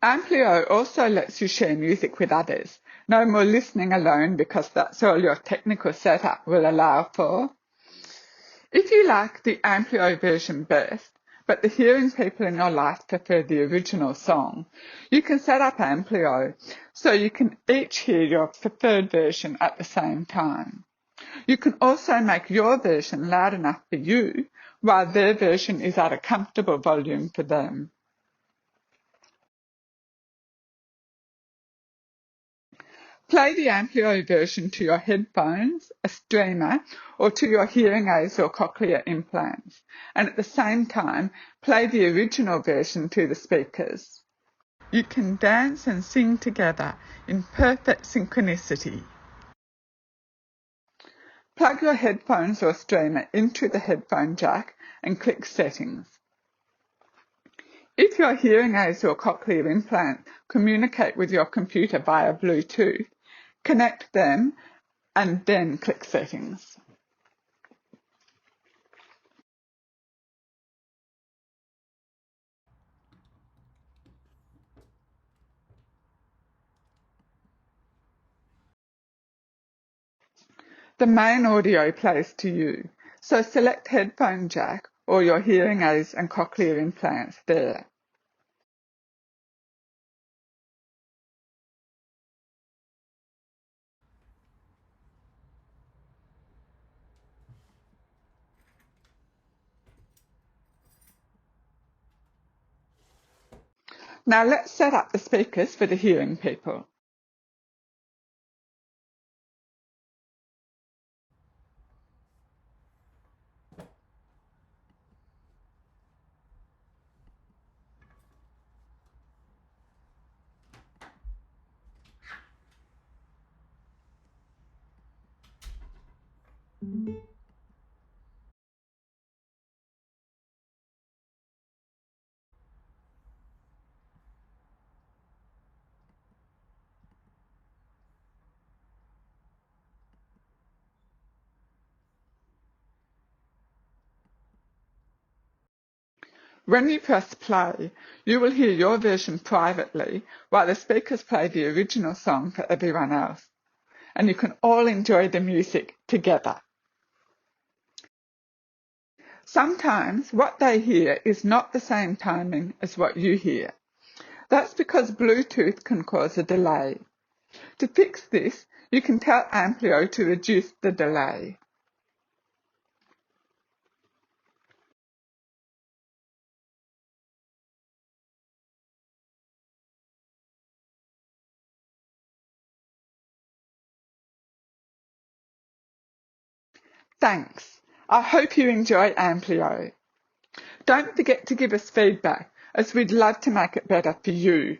Amplio also lets you share music with others. No more listening alone because that's all your technical setup will allow for. If you like the Amplio version best, but the hearing people in your life prefer the original song, you can set up Amplio so you can each hear your preferred version at the same time. You can also make your version loud enough for you, while their version is at a comfortable volume for them. Play the Amplio version to your headphones, a streamer, or to your hearing aids or cochlear implants, and at the same time, play the original version to the speakers. You can dance and sing together in perfect synchronicity. Plug your headphones or streamer into the headphone jack and click Settings. If your hearing aids or cochlear implant communicate with your computer via Bluetooth, connect them and then click Settings. The main audio plays to you, so select headphone jack or your hearing aids and cochlear implants there. Now let's set up the speakers for the hearing people. When you press play, you will hear your version privately while the speakers play the original song for everyone else, and you can all enjoy the music together. Sometimes what they hear is not the same timing as what you hear. That's because Bluetooth can cause a delay. To fix this, you can tell Amplio to reduce the delay. Thanks. I hope you enjoy Amplio. Don't forget to give us feedback, as we'd love to make it better for you.